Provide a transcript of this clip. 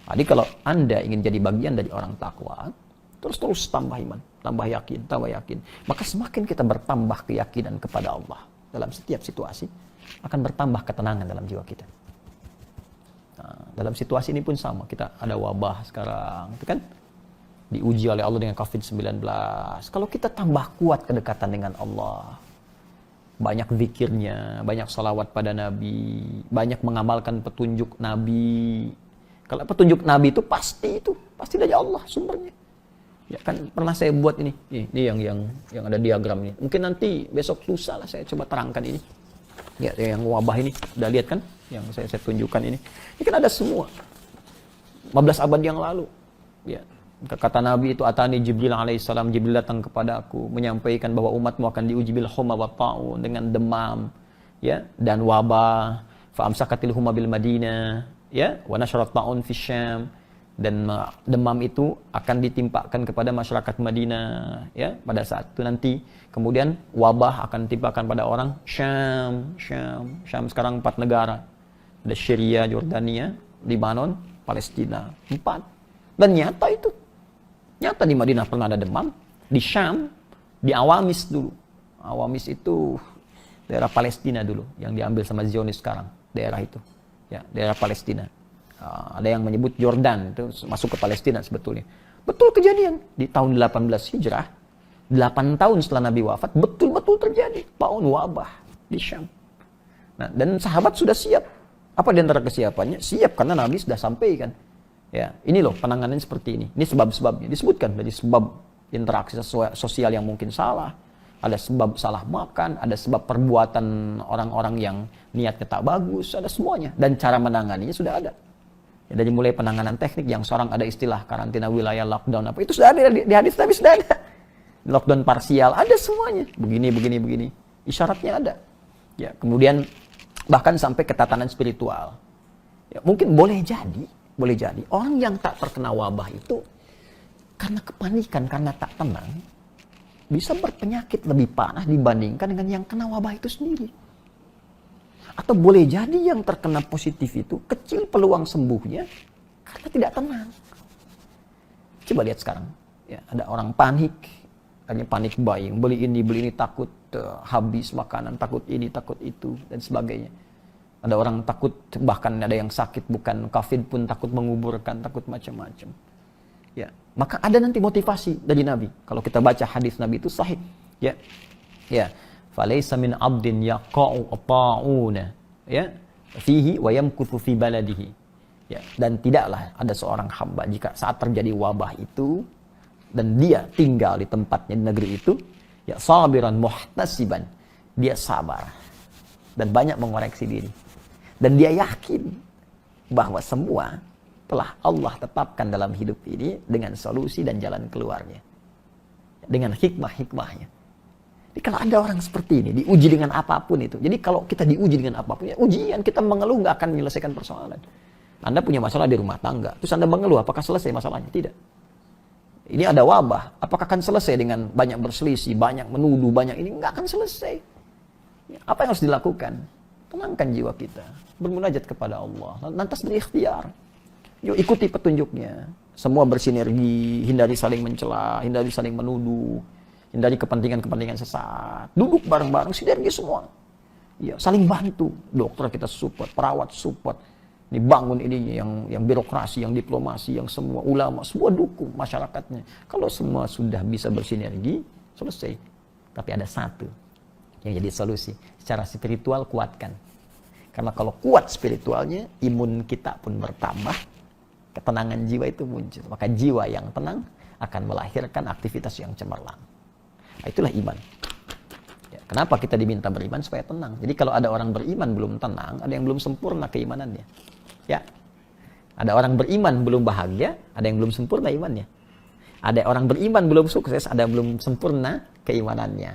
Jadi kalau Anda ingin jadi bagian dari orang takwa, terus tambah iman, tambah yakin, maka semakin kita bertambah keyakinan kepada Allah dalam setiap situasi, akan bertambah ketenangan dalam jiwa kita. Nah, dalam situasi ini pun sama, kita ada wabah sekarang, itu kan diuji oleh Allah dengan COVID-19. Kalau kita tambah kuat kedekatan dengan Allah, banyak zikirnya, banyak salawat pada Nabi, banyak mengamalkan petunjuk Nabi. Kalau petunjuk Nabi itu pasti dari Allah sumbernya. Ya kan pernah saya buat ini yang ada diagram ini. Mungkin nanti besok lusa lah saya coba terangkan ini. Ya, yang wabah ini, udah lihat kan? Yang saya tunjukkan ini. Ini kan ada semua. 15 abad yang lalu. Ya. Kata Nabi itu, atani Jibril alaihissalam, Jibril datang kepada aku menyampaikan bahwa umatmu akan diuji bil humma wa ta'un, dengan demam, ya, dan wabah. Fa amsakatil humma bil Madinah, ya, wa nasyarat ta'un fi Syam, dan demam itu akan ditimpakan kepada masyarakat Madinah, ya, pada saat itu nanti. Kemudian wabah akan ditimpakan pada orang Syam sekarang 4 negara. Ada Syria, Jordania, Libanon, Palestina, 4. Dan nyata itu. Nyata di Madinah pernah ada demam, di Syam, di Awamis dulu. Awamis itu daerah Palestina dulu, yang diambil sama Zionis sekarang, daerah itu. Ya, daerah Palestina. Ada yang menyebut Jordan, itu masuk ke Palestina sebetulnya. Betul kejadian. Di tahun 18 Hijrah, 8 tahun setelah Nabi wafat, betul-betul terjadi tahun wabah di Syam. Nah, dan sahabat sudah siap. Apa di antara kesiapannya? Siap karena Nabi sudah sampaikan. Ya, ini loh penanganan seperti ini. Ini sebab-sebabnya disebutkan, dari sebab interaksi sosial yang mungkin salah, ada sebab salah makan, ada sebab perbuatan orang-orang yang niatnya tak bagus, ada semuanya, dan cara menanganinya sudah ada. Ya, dari mulai penanganan teknik yang seorang ada istilah karantina wilayah, lockdown apa itu sudah ada di hadis Nabi, sudah ada. Lockdown parsial ada semuanya. Begini. Isyaratnya ada. Ya, kemudian bahkan sampai ketatanan spiritual. Ya, mungkin boleh jadi orang yang tak terkena wabah itu karena kepanikan, karena tak tenang, bisa berpenyakit lebih parah dibandingkan dengan yang kena wabah itu sendiri. Atau boleh jadi yang terkena positif itu kecil peluang sembuhnya karena tidak tenang. Coba lihat sekarang, ya, ada orang panik, hanya panik buying, beli ini takut habis makanan, takut ini, takut itu, dan sebagainya. Ada orang takut, bahkan ada yang sakit bukan COVID pun takut menguburkan, takut macam-macam. Ya, maka ada nanti motivasi dari Nabi. Kalau kita baca hadis Nabi itu sahih. Ya. Falaysa min 'abdin yaqa'u ta'una, ya, fihi wa yamkuthu fi baladihi. Ya, dan tidaklah ada seorang hamba jika saat terjadi wabah itu dan dia tinggal di tempatnya di negeri itu, ya, sabiran muhtasiban, dia sabar dan banyak mengoreksi diri. Dan dia yakin bahwa semua telah Allah tetapkan dalam hidup ini dengan solusi dan jalan keluarnya. Dengan hikmah-hikmahnya. Jadi kalau ada orang seperti ini, diuji dengan apapun itu. Jadi kalau kita diuji dengan apapun, ya ujian, kita mengeluh nggak akan menyelesaikan persoalan. Anda punya masalah di rumah tangga, terus Anda mengeluh, apakah selesai masalahnya? Tidak. Ini ada wabah, apakah akan selesai dengan banyak berselisih, banyak menuduh, banyak ini? Nggak akan selesai. Apa yang harus dilakukan? Tenangkan jiwa kita, bermunajat kepada Allah, lantas berikhtiar. Yuk ikuti petunjuknya. Semua bersinergi, hindari saling mencela, hindari saling menuduh, hindari kepentingan-kepentingan sesat. Duduk bareng-bareng, sinergi semua. Ya, saling bantu. Dokter kita support, perawat support. Ini bangun ini yang birokrasi, yang diplomasi, yang semua ulama, semua dukung masyarakatnya. Kalau semua sudah bisa bersinergi, selesai. Tapi ada satu yang jadi solusi. Secara spiritual kuatkan. Karena kalau kuat spiritualnya, imun kita pun bertambah, ketenangan jiwa itu muncul. Maka jiwa yang tenang akan melahirkan aktivitas yang cemerlang. Nah, itulah iman. Ya, kenapa kita diminta beriman? Supaya tenang. Jadi kalau ada orang beriman belum tenang, ada yang belum sempurna keimanannya. Ya, ada orang beriman belum bahagia, ada yang belum sempurna imannya. Ada orang beriman belum sukses, ada yang belum sempurna keimanannya.